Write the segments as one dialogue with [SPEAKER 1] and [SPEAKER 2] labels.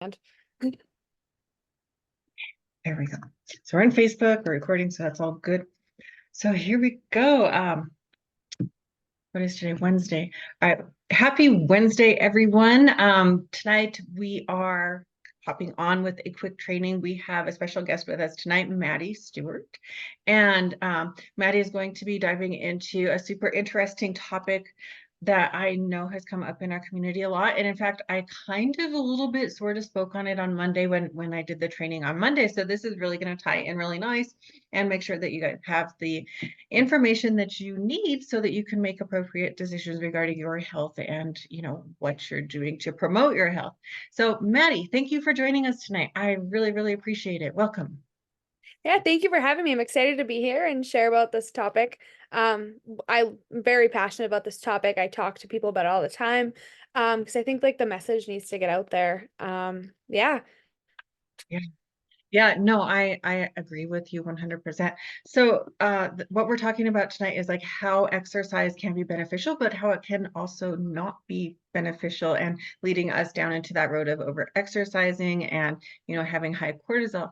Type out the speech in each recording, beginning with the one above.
[SPEAKER 1] And
[SPEAKER 2] There we go. So we're on Facebook, we're recording, so that's all good. So here we go. What is today? Wednesday. All right. Happy Wednesday, everyone. Tonight we are hopping on with a quick training. We have a special guest with us tonight, Maddie Stewart. And Maddie is going to be diving into a super interesting topic that I know has come up in our community a lot. And in fact, I kind of a little bit sort of spoke on it on Monday when I did the training on Monday. So this is really going to tie in really nice and make sure that you guys have the information that you need so that you can make appropriate decisions regarding your health and what you're doing to promote your health. So Maddie, thank you for joining us tonight. I really, really appreciate it. Welcome.
[SPEAKER 1] yeah, thank you for having me. I'm excited to be here and share about this topic. I'm very passionate about this topic. I talk to people about it all the time, because I think like the message needs to get out there. Yeah.
[SPEAKER 2] Yeah. Yeah, no, I agree with you 100%. So, what we're talking about tonight is like how exercise can be beneficial, but how it can also not be beneficial and leading us down into that road of over exercising and, having high cortisol.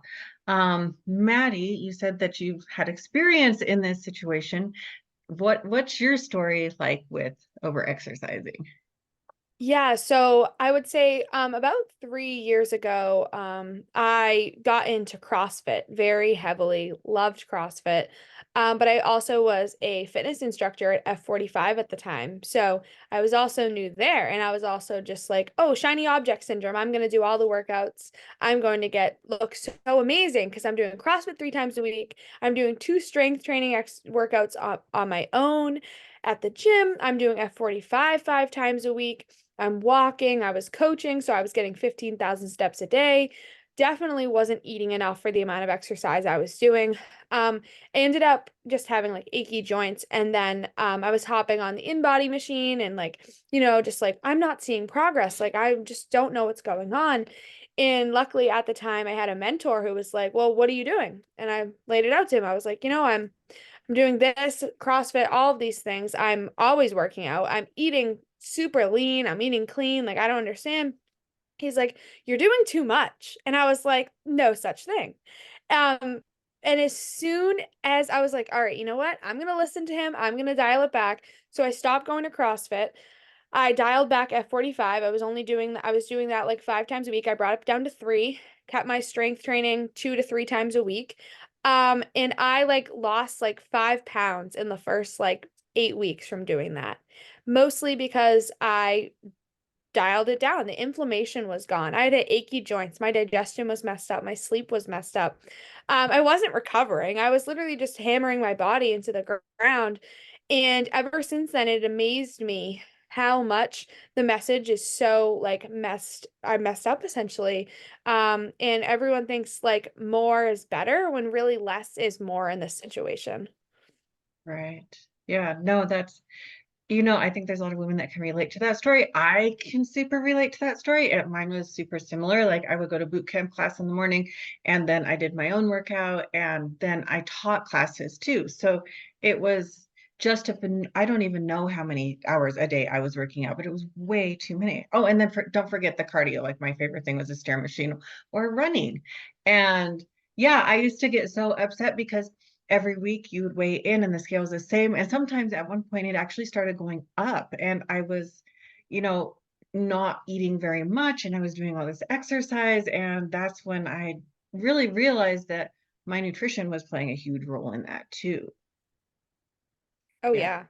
[SPEAKER 2] Maddie, you said that you've had experience in this situation. What's your story like with over exercising?
[SPEAKER 1] Yeah, so I would say about 3 years ago, I got into CrossFit very heavily, loved CrossFit. But I also was a fitness instructor at F45 at the time. So I was also new there. And I was also just like, oh, shiny object syndrome. I'm going to do all the workouts. I'm going to look so amazing because I'm doing CrossFit 3 times a week. I'm doing two strength training workouts on my own at the gym. I'm doing F45 5 times a week. I'm walking, I was coaching, so I was getting 15,000 steps a day. Definitely wasn't eating enough for the amount of exercise I was doing. I ended up just having like achy joints, and then I was hopping on the InBody machine and just like I'm not seeing progress. Like I just don't know what's going on. And luckily at the time I had a mentor who was like, "Well, what are you doing?" And I laid it out to him. I was like, I'm doing this, CrossFit, all of these things. I'm always working out. I'm eating super lean. I'm eating clean. Like, I don't understand. He's like, you're doing too much. And I was like, no such thing. Um, and as soon as I was like, all right, you know what? I'm going to listen to him. I'm going to dial it back. So I stopped going to CrossFit. I dialed back F45. I was doing that like 5 times a week. I brought it down to three, kept my strength training 2 to 3 times a week. And I like lost like 5 pounds in the first like 8 weeks from doing that. Mostly because I dialed it down. The inflammation was gone. I had achy joints. My digestion was messed up. My sleep was messed up. I wasn't recovering. I was literally just hammering my body into the ground. And ever since then, it amazed me how much the message is so like I messed up essentially. And everyone thinks like more is better when really less is more in this situation.
[SPEAKER 2] Right. Yeah, no, I think there's a lot of women that can relate to that story. I can super relate to that story. Mine was super similar. Like I would go to boot camp class in the morning and then I did my own workout and then I taught classes too. So it was just I don't even know how many hours a day I was working out, but it was way too many. Oh, and then don't forget the cardio. Like my favorite thing was a stair machine or running. And yeah, I used to get so upset because every week you would weigh in and the scale was the same. And sometimes at one point it actually started going up and I was, you know, not eating very much and I was doing all this exercise. And that's when I really realized that my nutrition was playing a huge role in that too.
[SPEAKER 1] Oh
[SPEAKER 2] Yeah.
[SPEAKER 1] yeah.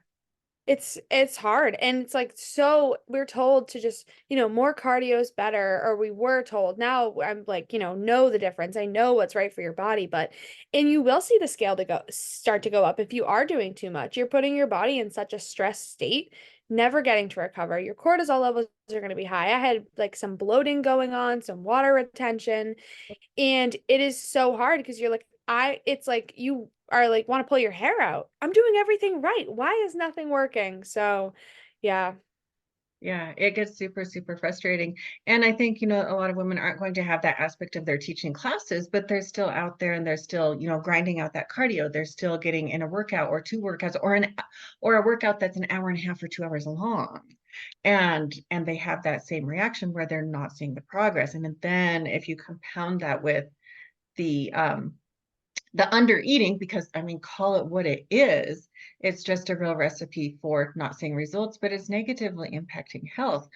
[SPEAKER 1] It's hard, and it's like, so we're told to just more cardio is better, or we were told. Now I'm like, know the difference. I know what's right for your body, but and you will see the scale to go start to go up if you are doing too much. You're putting your body in such a stressed state, never getting to recover. Your cortisol levels are going to be high. I had like some bloating going on, some water retention, and it is so hard because you're like, it's like you are like, want to pull your hair out. I'm doing everything right. Why is nothing working? So, yeah.
[SPEAKER 2] Yeah, it gets super, super frustrating. And I think, a lot of women aren't going to have that aspect of their teaching classes, but they're still out there and they're still, grinding out that cardio. They're still getting in a workout or two workouts or a workout that's an hour and a half or 2 hours long. and they have that same reaction where they're not seeing the progress. And then if you compound that with the the under eating, because I mean, call it what it is, it's just a real recipe for not seeing results, but it's negatively impacting health.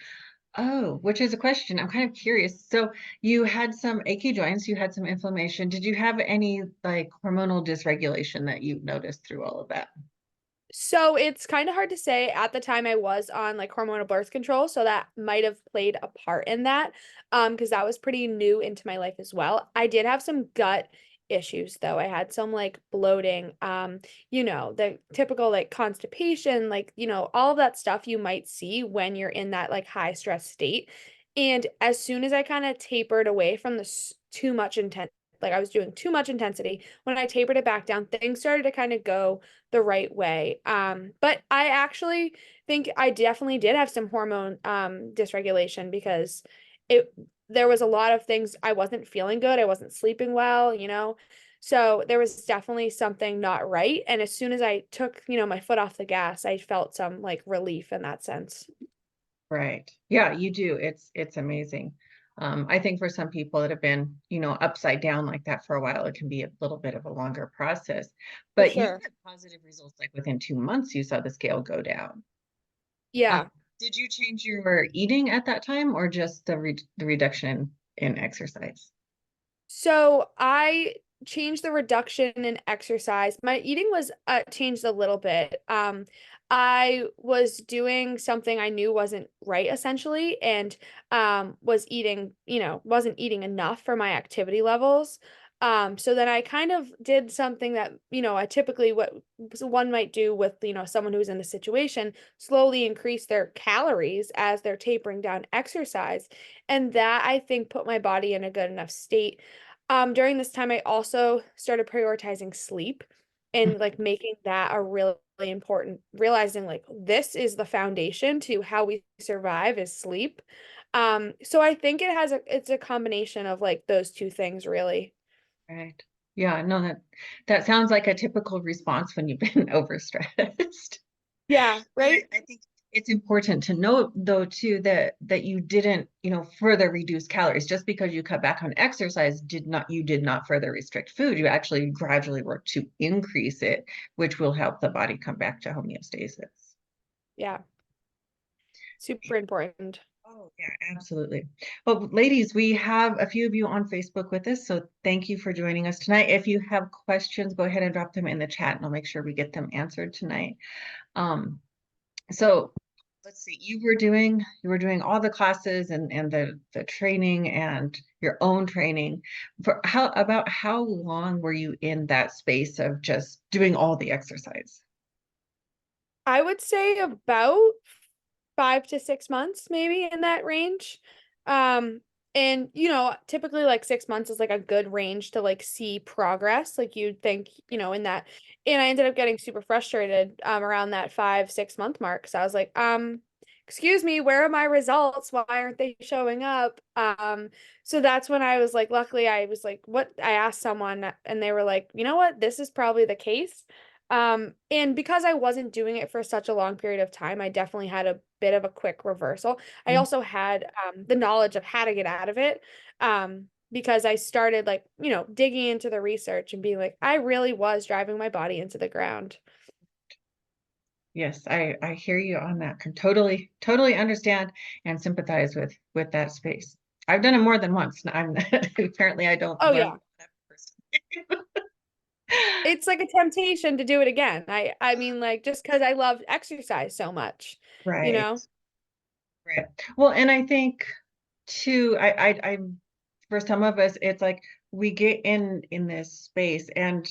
[SPEAKER 2] Oh, which is a question. I'm kind of curious. So you had some achy joints, you had some inflammation. Did you have any like hormonal dysregulation that you noticed through all of that?
[SPEAKER 1] So it's kind of hard to say. At the time I was on like hormonal birth control, so that might have played a part in that. Because that was pretty new into my life as well. I did have some gut issues though. I had some like bloating, the typical like constipation, like, all of that stuff you might see when you're in that like high stress state. And as soon as I kind of tapered away from this too much intent, like I was doing too much intensity, when I tapered it back down, things started to kind of go the right way. But I actually think I definitely did have some hormone dysregulation because it there was a lot of things I wasn't feeling good. I wasn't sleeping well. So there was definitely something not right. And as soon as I took, my foot off the gas, I felt some like relief in that sense.
[SPEAKER 2] Right. Yeah, you do. It's amazing. I think for some people that have been, upside down like that for a while, it can be a little bit of a longer process.
[SPEAKER 1] For
[SPEAKER 2] But you
[SPEAKER 1] sure.
[SPEAKER 2] had positive results like within 2 months, you saw the scale go down. Uh,
[SPEAKER 1] Yeah.
[SPEAKER 2] did you change your eating at that time or just the reduction in exercise?
[SPEAKER 1] So I changed the reduction in exercise. My eating was changed a little bit. I was doing something I knew wasn't right essentially, and was eating, wasn't eating enough for my activity levels. So then I kind of did something that, I typically what one might do with, someone who's in the situation, slowly increase their calories as they're tapering down exercise. And that I think put my body in a good enough state. During this time, I also started prioritizing sleep and like making that a really important, realizing like this is the foundation to how we survive is sleep. So I think it's a combination of like those two things really.
[SPEAKER 2] Right. Yeah, no, that sounds like a typical response when you've been overstressed.
[SPEAKER 1] Yeah,
[SPEAKER 2] But
[SPEAKER 1] right?
[SPEAKER 2] I think it's important to note though too that you didn't, further reduce calories. Just because you cut back on exercise you did not further restrict food. You actually gradually work to increase it, which will help the body come back to homeostasis.
[SPEAKER 1] Yeah, super important.
[SPEAKER 2] Oh, yeah, absolutely. Well, ladies, we have a few of you on Facebook with us, so thank you for joining us tonight. If you have questions, go ahead and drop them in the chat and I'll make sure we get them answered tonight. Um, So let's see, you were doing all the classes and the training and your own training. For how long were you in that space of just doing all the exercise?
[SPEAKER 1] I would say about 5 to 6 months, maybe in that range. Um, and typically like 6 months is like a good range to like see progress. Like you'd think, in that. And I ended up getting super frustrated around that 5, 6 month mark. So I was like, excuse me, where are my results? Why aren't they showing up? So that's when I was like, luckily I was like, what I asked someone and they were like, you know what, this is probably the case. And because I wasn't doing it for such a long period of time, I definitely had a bit of a quick reversal. I
[SPEAKER 2] Mm.
[SPEAKER 1] also had the knowledge of how to get out of it. Because I started like, digging into the research and being like, I really was driving my body into the ground.
[SPEAKER 2] Yes, I hear you on that. Can totally understand and sympathize with that space. I've done it more than once. I'm apparently I don't
[SPEAKER 1] Oh
[SPEAKER 2] learn
[SPEAKER 1] yeah.
[SPEAKER 2] that person.
[SPEAKER 1] It's like a temptation to do it again. I mean like just because I love exercise so much, you
[SPEAKER 2] Right,
[SPEAKER 1] know?
[SPEAKER 2] right. Well, and I think too, I for some of us, it's like we get in this space and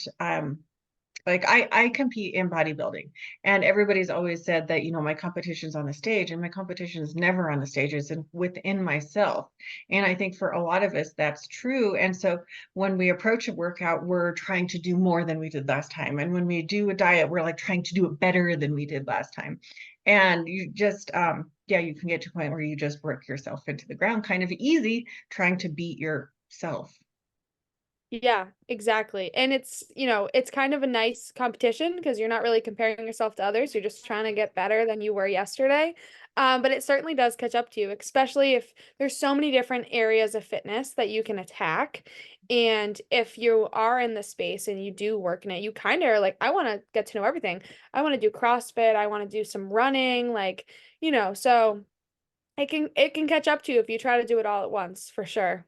[SPEAKER 2] like I compete in bodybuilding and everybody's always said that, my competition's on the stage and my competition is never on the stage, it's within myself. And I think for a lot of us that's true. And so when we approach a workout, we're trying to do more than we did last time. And when we do a diet, we're like trying to do it better than we did last time. And you just yeah, you can get to a point where you just work yourself into the ground kind of easy trying to beat yourself.
[SPEAKER 1] Yeah, exactly. And it's kind of a nice competition because you're not really comparing yourself to others. You're just trying to get better than you were yesterday. But it certainly does catch up to you, especially if there's so many different areas of fitness that you can attack. And if you are in the space and you do work in it, you kind of are like, I want to get to know everything. I want to do CrossFit. I want to do some running, like, so it can catch up to you if you try to do it all at once, for sure.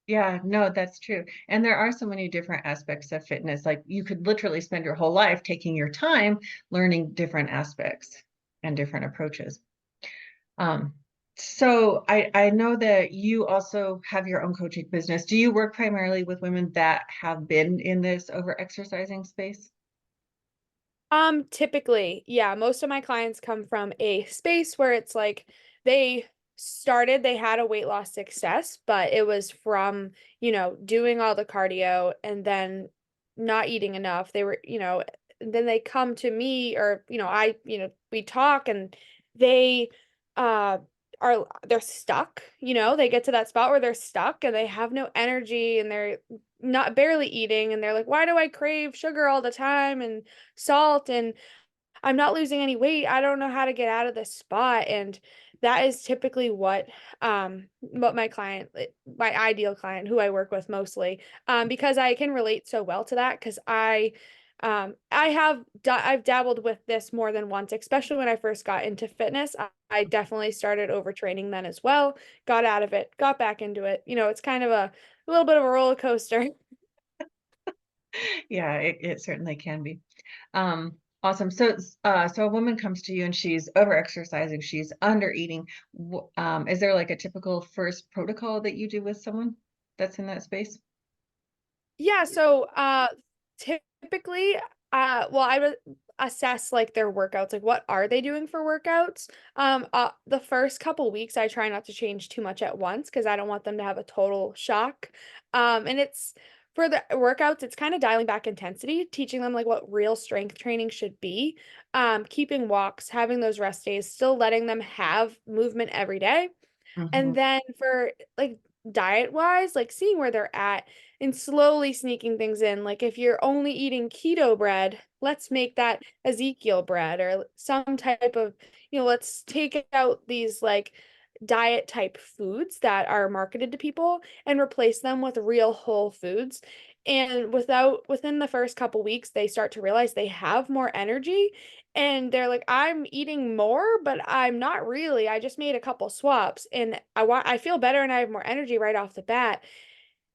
[SPEAKER 2] Yeah, no, that's true. And there are so many different aspects of fitness. Like you could literally spend your whole life taking your time learning different aspects and different approaches. Um, so I know that you also have your own coaching business. Do you work primarily with women that have been in this over exercising space?
[SPEAKER 1] Typically, yeah, most of my clients come from a space where it's like they they had a weight loss success, but it was from, doing all the cardio and then not eating enough. Then they come to me or, we talk and they uh they're stuck, they get to that spot where they're stuck and they have no energy and they're not barely eating and they're like, why do I crave sugar all the time and salt and I'm not losing any weight. I don't know how to get out of this spot. And that is typically what my ideal client who I work with mostly, because I can relate so well to that because I've dabbled with this more than once, especially when I first got into fitness. I definitely started overtraining then as well, got out of it, got back into it. It's kind of a little bit of a roller coaster.
[SPEAKER 2] Yeah, it certainly can be. Awesome. So a woman comes to you and she's over exercising, she's under eating. Is there like a typical first protocol that you do with someone that's in that space?
[SPEAKER 1] Yeah, so typically well I would assess like their workouts, like what are they doing for workouts? The first couple weeks I try not to change too much at once because I don't want them to have a total shock. And it's for the workouts, it's kind of dialing back intensity, teaching them like what real strength training should be. Keeping walks, having those rest days, still letting them have movement every day. And
[SPEAKER 2] Mhm.
[SPEAKER 1] then for like diet wise, like seeing where they're at and slowly sneaking things in. Like if you're only eating keto bread, let's make that Ezekiel bread or some type of, let's take out these like diet type foods that are marketed to people and replace them with real whole foods. And within the first couple weeks, they start to realize they have more energy and they're like, I'm eating more, but I'm not really. I just made a couple swaps and I feel better and I have more energy right off the bat.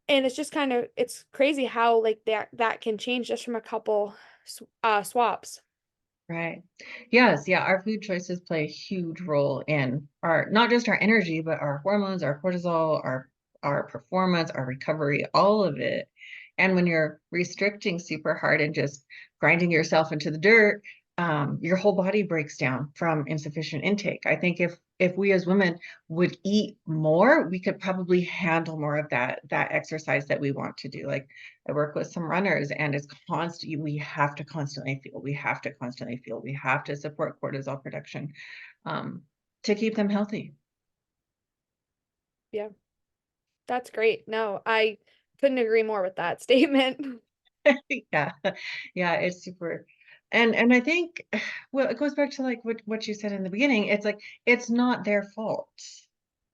[SPEAKER 1] And it's just it's crazy how like that can change just from a couple swaps.
[SPEAKER 2] Right. Yes, yeah, our food choices play a huge role in our not just our energy, but our hormones, our cortisol, our performance, our recovery, all of it. And when you're restricting super hard and just grinding yourself into the dirt, your whole body breaks down from insufficient intake. I think if we as women would eat more, we could probably handle more of that exercise that we want to do. Like I work with some runners and it's constant. We have to constantly feel, we have to constantly feel, we have to support cortisol production um, to keep them healthy.
[SPEAKER 1] Yeah, that's great. No, I couldn't agree more with that statement.
[SPEAKER 2] Yeah. Yeah, it's super. And I think, well, it goes back to like what you said in the beginning. It's like it's not their fault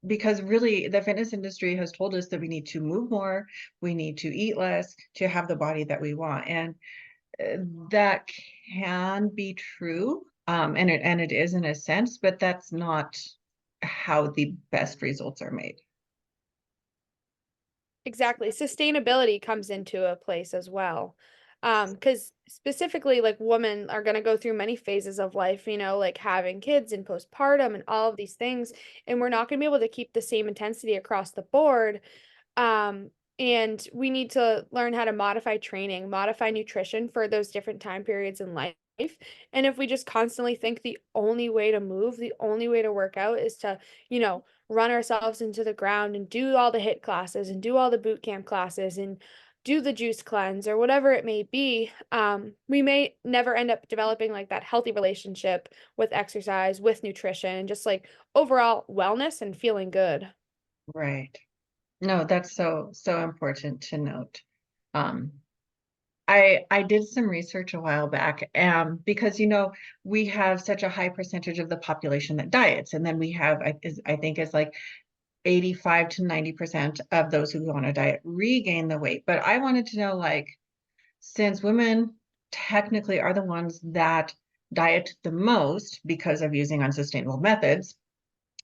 [SPEAKER 2] because really the fitness industry has told us that we need to move more, we need to eat less to have the body that we want. And that can be true, and it is in a sense, but that's not how the best results are made.
[SPEAKER 1] Exactly. Sustainability comes into a place as well. Because specifically, like women are going to go through many phases of life, like having kids and postpartum and all of these things. And we're not going to be able to keep the same intensity across the board. Um, and we need to learn how to modify training, modify nutrition for those different time periods in life. And if we just constantly think the only way to move, the only way to work out is to, run ourselves into the ground and do all the HIIT classes and do all the boot camp classes and do the juice cleanse or whatever it may be, we may never end up developing like that healthy relationship with exercise, with nutrition, and just like overall wellness and feeling good.
[SPEAKER 2] Right. No, that's so important to note. Um, I did some research a while back, because we have such a high percentage of the population that diets, and then we have I think it's like 85 to 90% of those who go on a diet regain the weight. But I wanted to know, like, since women technically are the ones that diet the most because of using unsustainable methods,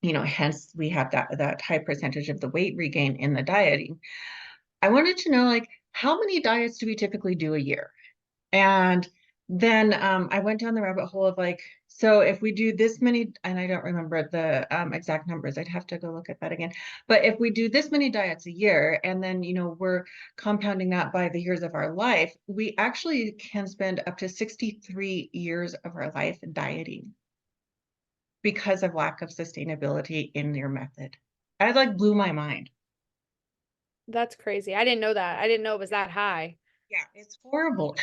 [SPEAKER 2] hence we have that high percentage of the weight regain in the dieting. I wanted to know, like, how many diets do we typically do a year? And then I went down the rabbit hole of, like, so if we do this many, and I don't remember the exact numbers, I'd have to go look at that again. But if we do this many diets a year, and then, we're compounding that by the years of our life, we actually can spend up to 63 years of our life dieting because of lack of sustainability in your method. I like blew my mind.
[SPEAKER 1] That's crazy. I didn't know that. I didn't know it was that high.
[SPEAKER 2] Yeah, it's horrible.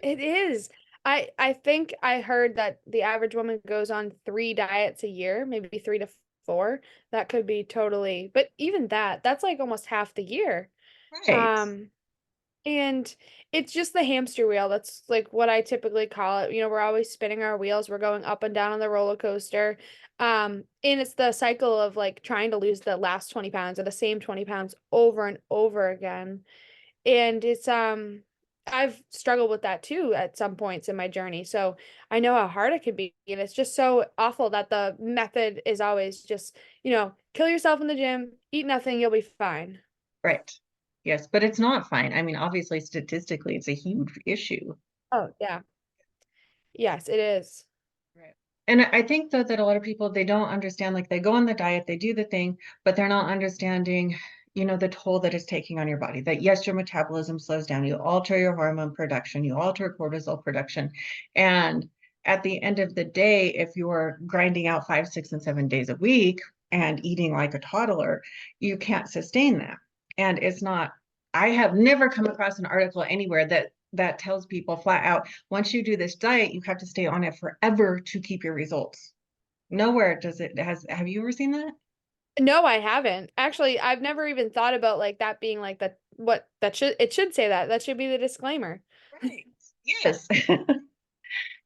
[SPEAKER 1] It is. I think I heard that the average woman goes on 3 diets a year, maybe 3 to 4. That could be totally, but even that's like almost half the year.
[SPEAKER 2] Right.
[SPEAKER 1] Um, and it's just the hamster wheel. That's like what I typically call it. We're always spinning our wheels. We're going up and down on the roller coaster. And it's the cycle of like trying to lose the last 20 pounds or the same 20 pounds over and over again. And I've struggled with that too at some points in my journey. So I know how hard it can be. And it's just so awful that the method is always just, kill yourself in the gym, eat nothing, you'll be fine.
[SPEAKER 2] Right. Yes, but it's not fine. I mean, obviously, statistically, it's a huge issue.
[SPEAKER 1] Oh, yeah. Yes, it is.
[SPEAKER 2] Right. And I think though that a lot of people, they don't understand, like, they go on the diet, they do the thing, but they're not understanding, the toll that it's taking on your body. That yes, your metabolism slows down, you alter your hormone production, you alter cortisol production. And at the end of the day, if you're grinding out 5, 6, and 7 days a week and eating like a toddler, you can't sustain that. And it's not, I have never come across an article anywhere that tells people flat out, once you do this diet, you have to stay on it forever to keep your results. Nowhere does it has, have you ever seen that?
[SPEAKER 1] No, I haven't. Actually, I've never even thought about like that being like that what that should say that. That should be the disclaimer.
[SPEAKER 2] Right. Yes.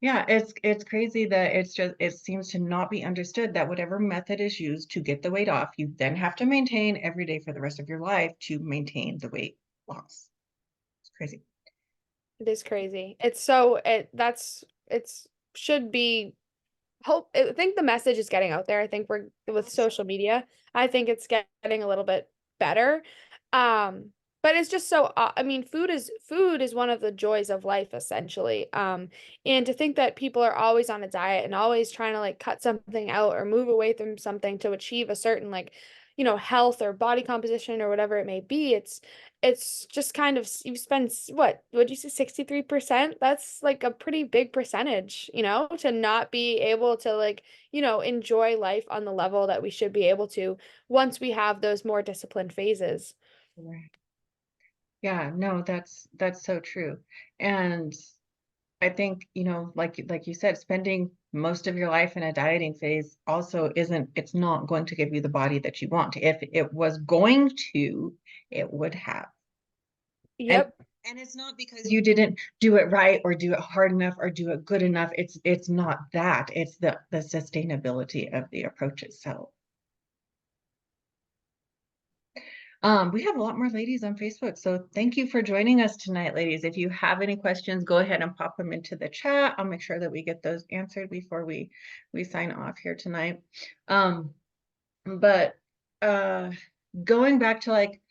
[SPEAKER 2] Yeah, it's crazy that it seems to not be understood that whatever method is used to get the weight off, you then have to maintain every day for the rest of your life to maintain the weight loss. It's crazy.
[SPEAKER 1] It is crazy. It's so it's should be hope I think the message is getting out there. I think we're with
[SPEAKER 2] Hope so.
[SPEAKER 1] social media. I think it's getting a little bit better. Um, but it's just so I mean, food is one of the joys of life essentially. And to think that people are always on a diet and always trying to like cut something out or move away from something to achieve a certain like, health or body composition or whatever it may be, it's just kind of you spend what would you say 63%? That's like a pretty big percentage, to not be able to like, enjoy life on the level that we should be able to once we have those more disciplined phases.
[SPEAKER 2] Right. Yeah, no, that's so true. And I think, like you said, spending most of your life in a dieting phase also it's not going to give you the body that you want. If it was going to, it would have. And
[SPEAKER 1] Yep.
[SPEAKER 2] and it's not because you didn't do it right or do it hard enough or do it good enough. It's not that. It's the sustainability of the approach itself. We have a lot more ladies on Facebook, so thank you for joining us tonight, ladies. If you have any questions, go ahead and pop them into the chat. I'll make sure that we get those answered before we sign off here tonight. But uh, going back to, like,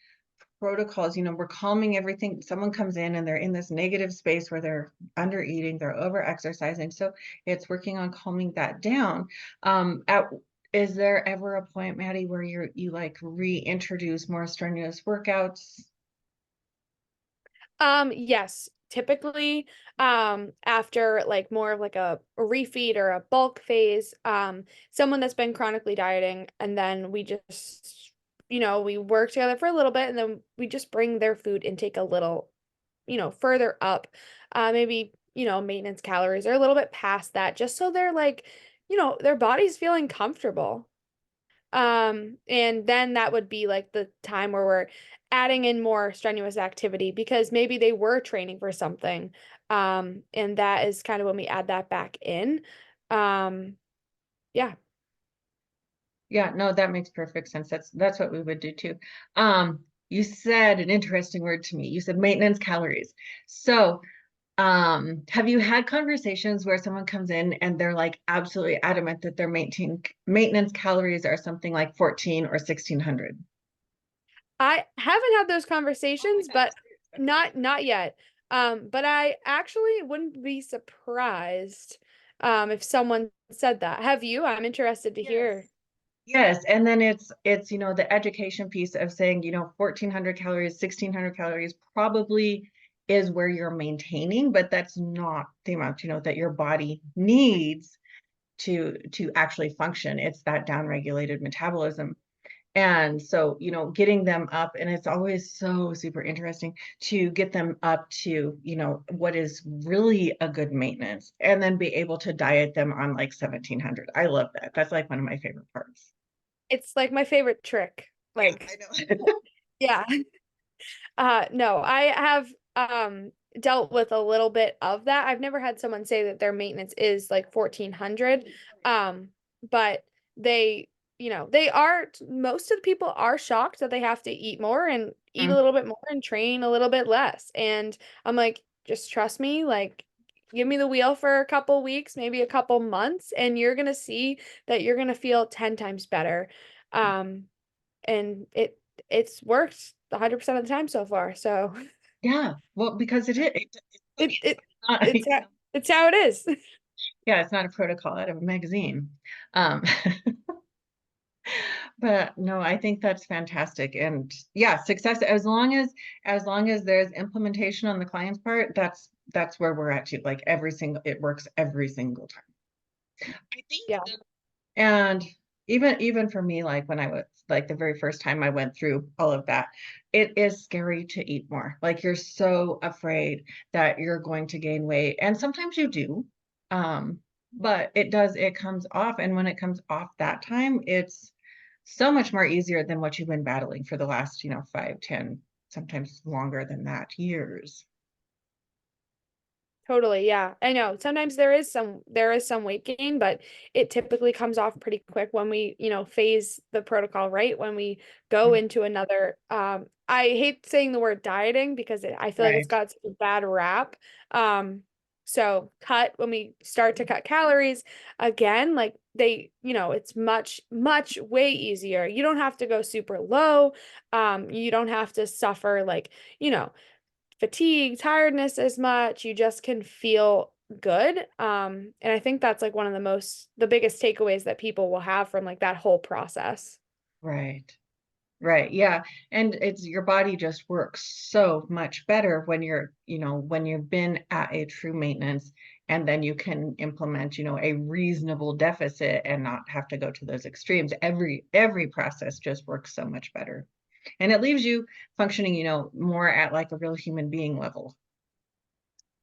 [SPEAKER 2] protocols, we're calming everything. Someone comes in and they're in this negative space where they're under eating, they're over exercising. So it's working on calming that down. At Is there ever a point, Maddie, where you like reintroduce more strenuous workouts?
[SPEAKER 1] Yes, typically, after like more of like a refeed or a bulk phase, someone that's been chronically dieting, and then we just, we work together for a little bit, and then we just bring their food intake a little, further up, maybe, maintenance calories or a little bit past that, just so they're like, their body's feeling comfortable. And then that would be like the time where we're adding in more strenuous activity because maybe they were training for something. And that is kind of when we add that back in. Um, yeah.
[SPEAKER 2] Yeah, no, that makes perfect sense. That's what we would do too. You said an interesting word to me. You said maintenance calories. So, have you had conversations where someone comes in and they're like absolutely adamant that their maintenance calories are something like 14 or 1600?
[SPEAKER 1] I haven't had those
[SPEAKER 2] Oh my
[SPEAKER 1] conversations,
[SPEAKER 2] gosh.
[SPEAKER 1] but not yet. But I actually wouldn't be surprised if someone said that. Have you? I'm interested to
[SPEAKER 2] Yes.
[SPEAKER 1] hear.
[SPEAKER 2] Yes, and then it's the education piece of saying, 1400 calories, 1600 calories probably is where you're maintaining, but that's not the amount, that your body needs to actually function. It's that downregulated metabolism. And so, getting them up, and it's always so super interesting to get them up to, what is really a good maintenance, and then be able to diet them on like 1700. I love that. That's like one of my favorite parts.
[SPEAKER 1] It's like my favorite trick.
[SPEAKER 2] Yeah,
[SPEAKER 1] Like,
[SPEAKER 2] I know.
[SPEAKER 1] yeah. No, I have dealt with a little bit of that. I've never had someone say that their maintenance is like 1400. Um, but they, they are most of the people are shocked that they have to eat more and eat a
[SPEAKER 2] Mm,
[SPEAKER 1] little bit more and train a little bit less. And I'm like, just trust me, like give me the wheel for a couple weeks, maybe a couple months, and you're gonna see that you're gonna feel 10 times better. Um, and it's worked 100% of the time so far. So
[SPEAKER 2] yeah, well, because
[SPEAKER 1] it it
[SPEAKER 2] it's not,
[SPEAKER 1] it's how, it's how it is.
[SPEAKER 2] yeah, it's not a protocol out of a magazine. Um, but no, I think that's fantastic. And yeah, success as long as there's implementation on the client's part, that's where we're at too. Like it works every single time. I think
[SPEAKER 1] Yeah,
[SPEAKER 2] and even for me, like when I was like the very first time I went through all of that, it is scary to eat more. Like you're so afraid that you're going to gain weight. And sometimes you do. Um, but it comes off. And when it comes off that time, it's so much more easier than what you've been battling for the last, 5, 10, sometimes longer than that, years.
[SPEAKER 1] totally. Yeah, I know. Sometimes there is some weight gain, but it typically comes off pretty quick when we, phase the protocol right. When we go
[SPEAKER 2] Mm,
[SPEAKER 1] into another, I hate saying the word dieting because I feel like it's
[SPEAKER 2] right,
[SPEAKER 1] got such a bad rap. So cut when we start to cut calories again, like it's much, much way easier. You don't have to go super low. You don't have to suffer like, you know, fatigue, tiredness as much. You just can feel good. And I think that's like one of the biggest takeaways that people will have from like that whole process.
[SPEAKER 2] right. Right. Yeah. And it's your body just works so much better when you've been at a true maintenance, and then you can implement, a reasonable deficit and not have to go to those extremes. Every process just works so much better. And it leaves you functioning, more at like a real human being level.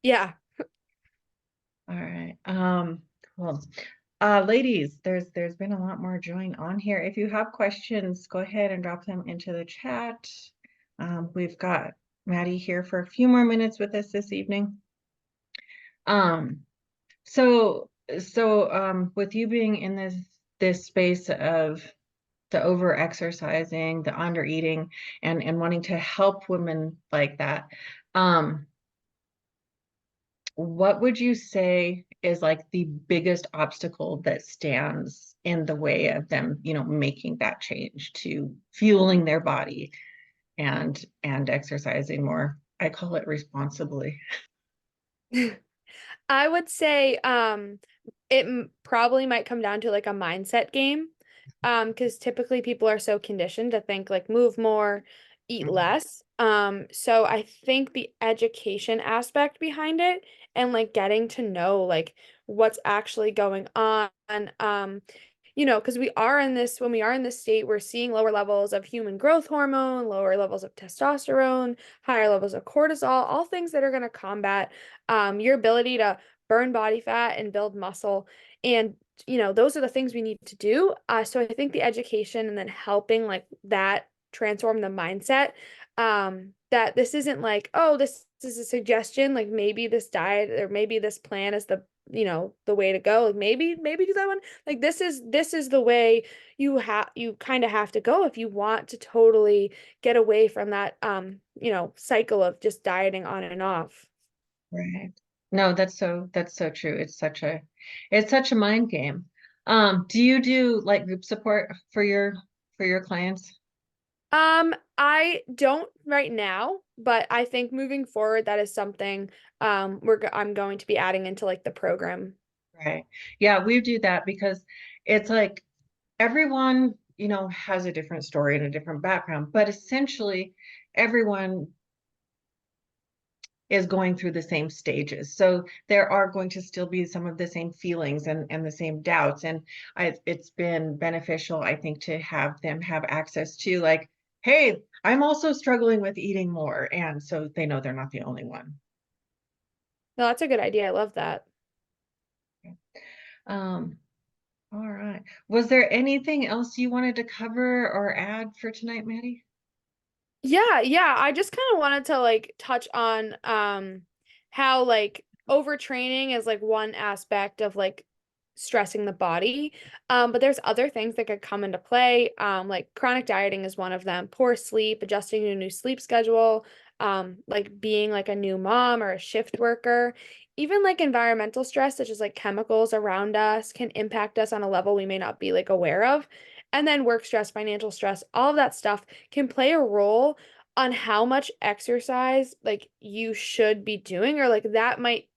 [SPEAKER 1] Yeah.
[SPEAKER 2] All right. Cool. Ladies, there's been a lot more join on here. If you have questions, go ahead and drop them into the chat. We've got Maddie here for a few more minutes with us this evening. Um, with you being in this space of the over exercising, the under eating, and wanting to help women like that, um, what would you say is like the biggest obstacle that stands in the way of them, making that change to fueling their body and exercising more? I call it responsibly.
[SPEAKER 1] I would say it probably might come down to like a mindset game. Because typically people are so conditioned to think like move more, eat
[SPEAKER 2] Mhm.
[SPEAKER 1] less. So I think the education aspect behind it and like getting to know like what's actually going on. Because when we are in this state, we're seeing lower levels of human growth hormone, lower levels of testosterone, higher levels of cortisol, all things that are going to combat your ability to burn body fat and build muscle. And those are the things we need to do. So I think the education and then helping like that transform the mindset, that this isn't like, oh, this is a suggestion, like maybe this diet or maybe this plan is the way to go. Like maybe do that one. Like this is the way you kind of have to go if you want to totally get away from that cycle of just dieting on and off.
[SPEAKER 2] Right. No, that's so true. It's such a mind game. Do you do like group support for your clients?
[SPEAKER 1] I don't right now, but I think moving forward, that is something I'm going to be adding into like the program.
[SPEAKER 2] Right. Yeah, we do that because it's like everyone, has a different story and a different background, but essentially everyone is going through the same stages. So there are going to still be some of the same feelings and the same doubts. And it's been beneficial, I think, to have them have access to like, hey, I'm also struggling with eating more. And so they know they're not the only one.
[SPEAKER 1] No, that's a good idea. I love that.
[SPEAKER 2] Um, all right. Was there anything else you wanted to cover or add for tonight, Maddie?
[SPEAKER 1] Yeah, yeah. I just kind of wanted to like touch on how like overtraining is like one aspect of like stressing the body. But there's other things that could come into play. Like chronic dieting is one of them. Poor sleep, adjusting to a new sleep schedule, like being like a new mom or a shift worker. Even like environmental stress, such as like chemicals around us, can impact us on a level we may not be like aware of. And then work stress, financial stress, all of that stuff can play a role on how much exercise like you should be doing, or like that might,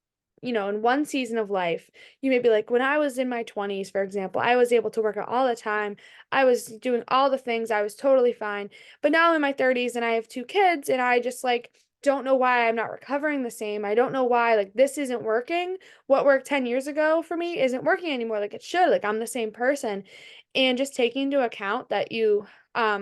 [SPEAKER 1] in one season of life, you may be like, when I was in my 20s, for example, I was able to work out all the time. I was doing all the things. I was totally fine. But now I'm in my 30s and I have two kids and I just like don't know why I'm not recovering the same. I don't know why like this isn't working. What worked 10 years ago for me isn't working anymore like it should. Like I'm the same person. And just taking into account that you are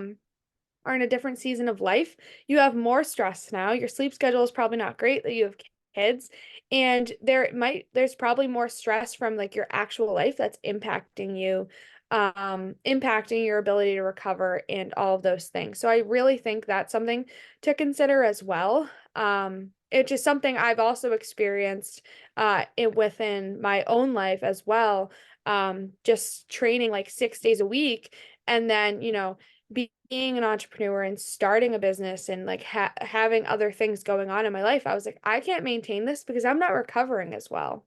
[SPEAKER 1] in a different season of life, you have more stress now. Your sleep schedule is probably not great that you have kids, and there's probably more stress from like your actual life that's impacting you, impacting your ability to recover and all of those things. So I really think that's something to consider as well. It's just something I've also experienced within my own life as well. Just training like 6 days a week and then, being an entrepreneur and starting a business and like having other things going on in my life, I was like, I can't maintain this because I'm not recovering as well.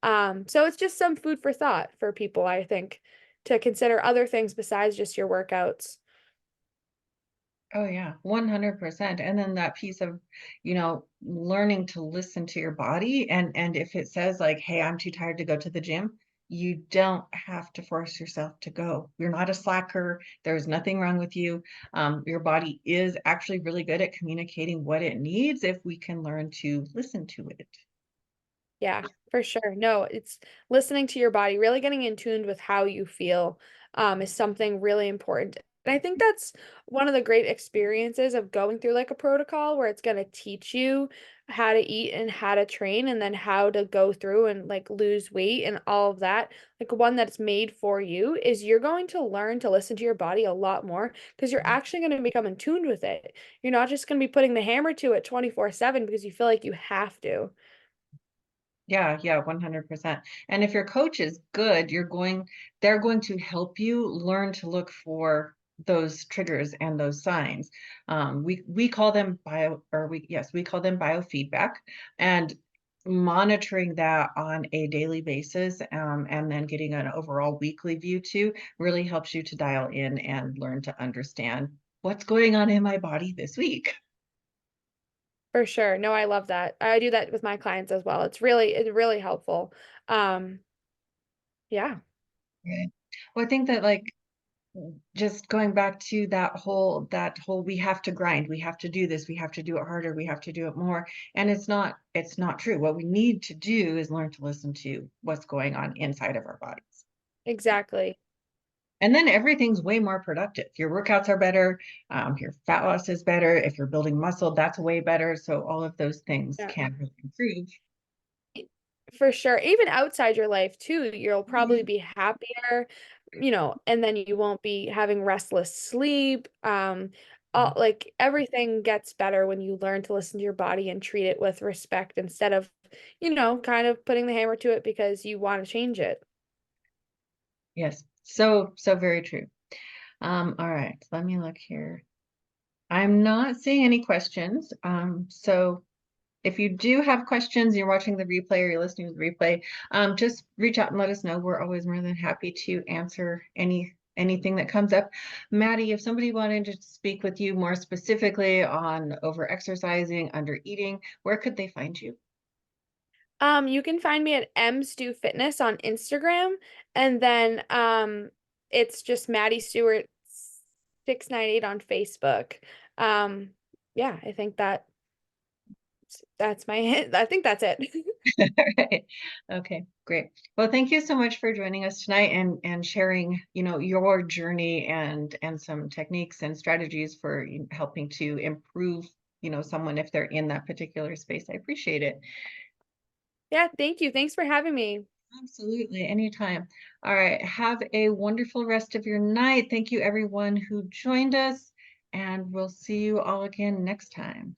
[SPEAKER 1] So it's just some food for thought for people, I think, to consider other things besides just your workouts.
[SPEAKER 2] Oh yeah, 100%. And then that piece of, learning to listen to your body and if it says like, "Hey, I'm too tired to go to the gym," you don't have to force yourself to go. You're not a slacker. There's nothing wrong with you. Your body is actually really good at communicating what it needs if we can learn to listen to it.
[SPEAKER 1] Yeah, for sure. No, it's listening to your body, really getting in tune with how you feel, is something really important. And I think that's one of the great experiences of going through like a protocol where it's going to teach you how to eat and how to train and then how to go through and like lose weight and all of that. Like one that's made for you is you're going to learn to listen to your body a lot more because you're actually going to become in tune with it. You're not just going to be putting the hammer to it 24/7 because you feel like you have to.
[SPEAKER 2] Yeah, yeah, 100%. And if your coach is good, they're going to help you learn to look for those triggers and those signs. We call them yes, we call them biofeedback, and monitoring that on a daily basis, and then getting an overall weekly view too, really helps you to dial in and learn to understand what's going on in my body this week.
[SPEAKER 1] For sure. No, I love that. I do that with my clients as well. It's really helpful. Um, yeah,
[SPEAKER 2] Right. Well, I think that like just going back to that whole we have to grind, we have to do this, we have to do it harder, we have to do it more, and it's not true. What we need to do is learn to listen to what's going on inside of our bodies,
[SPEAKER 1] exactly.
[SPEAKER 2] and then everything's way more productive. Your workouts are better, your fat loss is better. If you're building muscle, that's way better. So all of those things
[SPEAKER 1] Yeah.
[SPEAKER 2] can really improve.
[SPEAKER 1] For sure. Even outside your life too, you'll probably
[SPEAKER 2] Mhm.
[SPEAKER 1] be happier, and then you won't be having restless sleep. Like everything gets better when you learn to listen to your body and treat it with respect instead of, kind of putting the hammer to it because you want to change it.
[SPEAKER 2] Yes, so very true. All right, let me look here. I'm not seeing any questions. So if you do have questions, you're watching the replay or you're listening to the replay, just reach out and let us know. We're always more than happy to answer anything that comes up. Maddie, if somebody wanted to speak with you more specifically on over exercising, under eating, where could they find you?
[SPEAKER 1] You can find me at Stu Fitness on Instagram, and then it's just Maddie Stewart 698 on Facebook. Um, yeah, I think that's my I think that's it.
[SPEAKER 2] Right. Okay, great. Well, thank you so much for joining us tonight and sharing, your journey and some techniques and strategies for helping to improve, someone if they're in that particular space. I appreciate it.
[SPEAKER 1] Yeah, thank you. Thanks for having me.
[SPEAKER 2] Absolutely, anytime. All right, have a wonderful rest of your night. Thank you, everyone who joined us, and we'll see you all again next time.